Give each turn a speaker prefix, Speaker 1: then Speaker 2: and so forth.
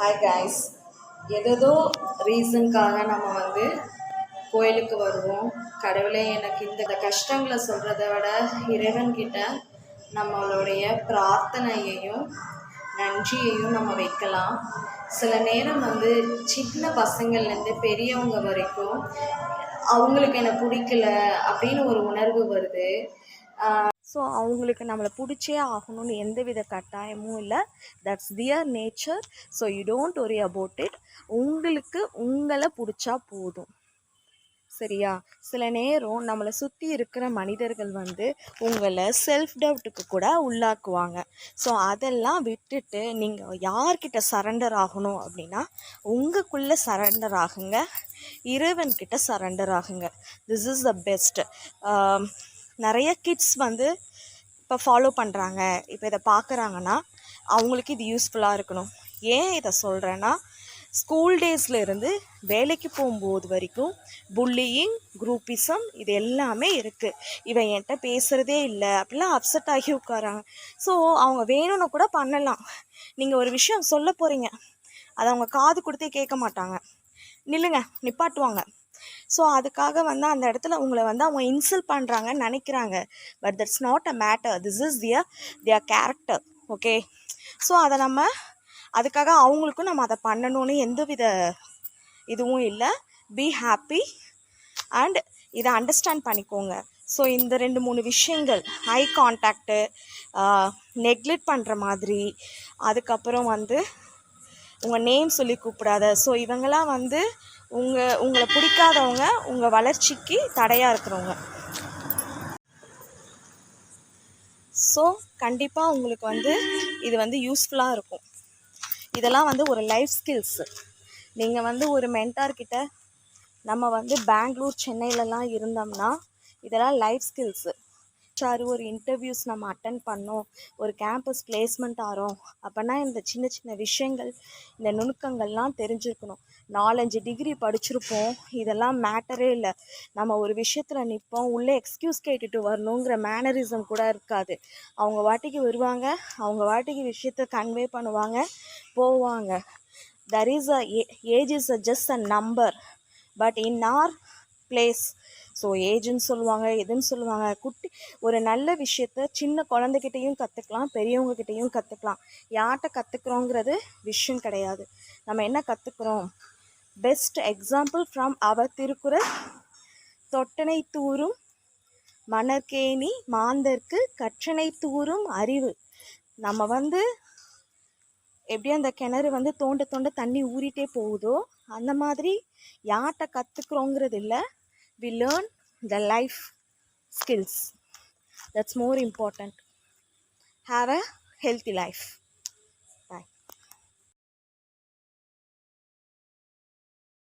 Speaker 1: Hi guys. ஏதேதோ ரீசனுக்காக நம்ம கோயிலுக்கு வருவோம். கடவுளே எனக்கு இந்த கஷ்டங்களை சொல்கிறத விட இறைவன்கிட்ட நம்மளுடைய பிரார்த்தனையையும் நன்றியையும் நம்ம வைக்கலாம். சில நேரம் சின்ன பசங்கள்லேருந்து பெரியவங்க வரைக்கும் அவங்களுக்கு என்ன பிடிக்கல அப்படின்னு ஒரு உணர்வு வருது. ஸோ அவங்களுக்கு நம்மளை பிடிச்சே ஆகணும்னு எந்த வித கட்டாயமும் இல்லை. That's their nature. So you don't worry about it. உங்களுக்கு உங்களை பிடிச்சா போதும், சரியா? சில நேரம் நம்மளை சுற்றி இருக்கிற மனிதர்கள் உங்களை செல்ஃப் டவுட்டுக்கு கூட உள்ளாக்குவாங்க. ஸோ அதெல்லாம் விட்டுட்டு நீங்கள் யார்கிட்ட சரண்டர் ஆகணும் அப்படின்னா உங்களுக்குள்ளே சரண்டர் ஆகுங்க, இறைவன்கிட்ட சரண்டர் ஆகுங்க. This is the best. நிறைய கிட்ஸ் இப்போ ஃபாலோ பண்ணுறாங்க, இப்போ இதை பார்க்குறாங்கன்னா அவங்களுக்கு இது யூஸ்ஃபுல்லாக இருக்கணும். ஏன் இதை சொல்கிறேன்னா, ஸ்கூல் டேஸில் இருந்து வேலைக்கு போகும்போது வரைக்கும் புல்லியிங், குரூப்பிசம் இது எல்லாமே இருக்குது. இவன் என்கிட்ட பேசுகிறதே இல்லை அப்படிலாம் அப்செட் ஆகி உட்காராங்க. ஸோ அவங்க வேணும்னு கூட பண்ணலாம். நீங்கள் ஒரு விஷயம் சொல்ல போகிறீங்க, அதை அவங்க காது கொடுத்தே கேட்க மாட்டாங்க, நில்லுங்க நிப்பாட்டுவாங்க. ஸோ அதுக்காக அந்த இடத்துல உங்களை அவங்க இன்சல்ட் பண்ணுறாங்கன்னு நினைக்கிறாங்க. But that's not a matter. This is their character. Okay. So அதை அதுக்காக அவங்களுக்கும் நம்ம அதை பண்ணணும்னு எந்தவித இதுவும் இல்லை. பி ஹாப்பி அண்ட் இதை அண்டர்ஸ்டாண்ட் பண்ணிக்கோங்க. ஸோ இந்த 2-3 விஷயங்கள், ஐ கான்டாக்டு, நெக்லெக்ட் பண்ணுற மாதிரி, அதுக்கப்புறம் உங்கள் நேம் சொல்லி கூப்பிடாத, ஸோ இவங்கெல்லாம் உங்களை பிடிக்காதவங்க, உங்கள் வளர்ச்சிக்கு தடையாக இருக்கிறவங்க. ஸோ கண்டிப்பாக உங்களுக்கு இது யூஸ்ஃபுல்லாக இருக்கும். இதெல்லாம் ஒரு லைஃப் ஸ்கில்ஸு. நீங்கள் ஒரு மென்டார்கிட்ட நம்ம பெங்களூர், சென்னையிலலாம் இருந்தோம்னா இதெல்லாம் லைஃப் ஸ்கில்ஸு. ஒரு இன்டர்வியூஸ் நம்ம அட்டன் பண்ணோம், ஒரு கேம்பஸ் பிளேஸ்மெண்ட் ஆகிறோம் அப்படின்னா இந்த சின்ன சின்ன விஷயங்கள், இந்த நுணுக்கங்கள்லாம் தெரிஞ்சிருக்கணும். 4-5 டிகிரி படிச்சிருப்போம், இதெல்லாம் மேட்டரே இல்லை. நம்ம ஒரு விஷயத்தில் நிற்போம், உள்ளே எக்ஸ்கியூஸ் கேட்டுட்டு வரணுங்கிற மேனரிசம் கூட இருக்காது. அவங்க வாட்டிக்கு வருவாங்க, அவங்க வாட்டிக்கு விஷயத்தை கன்வே பண்ணுவாங்க, போவாங்க. there is a age is just a number, but in our place, so ஏஜுன்னு சொல்லுவாங்க, எதுன்னு சொல்லுவாங்க. ஒரு நல்ல விஷயத்த சின்ன குழந்தைகிட்டையும் கற்றுக்கலாம், பெரியவங்ககிட்டையும் கற்றுக்கலாம். யார்கிட்ட கற்றுக்குறோங்கிறது விஷயம் கிடையாது, நம்ம என்ன கற்றுக்குறோம். Best example from our Thirukkural, தொட்டனை தூரும் மணற்கேணி மாந்தர்க்கு கற்றனை தூரும் அறிவு. நம்ம எப்படி அந்த கிணறு தோண்ட தோண்ட தண்ணி ஊறிட்டே போகுதோ அந்த மாதிரி யார்கிட்ட கற்றுக்குறோங்கிறது இல்லை. We learn the life skills. That's more important. Have a healthy life.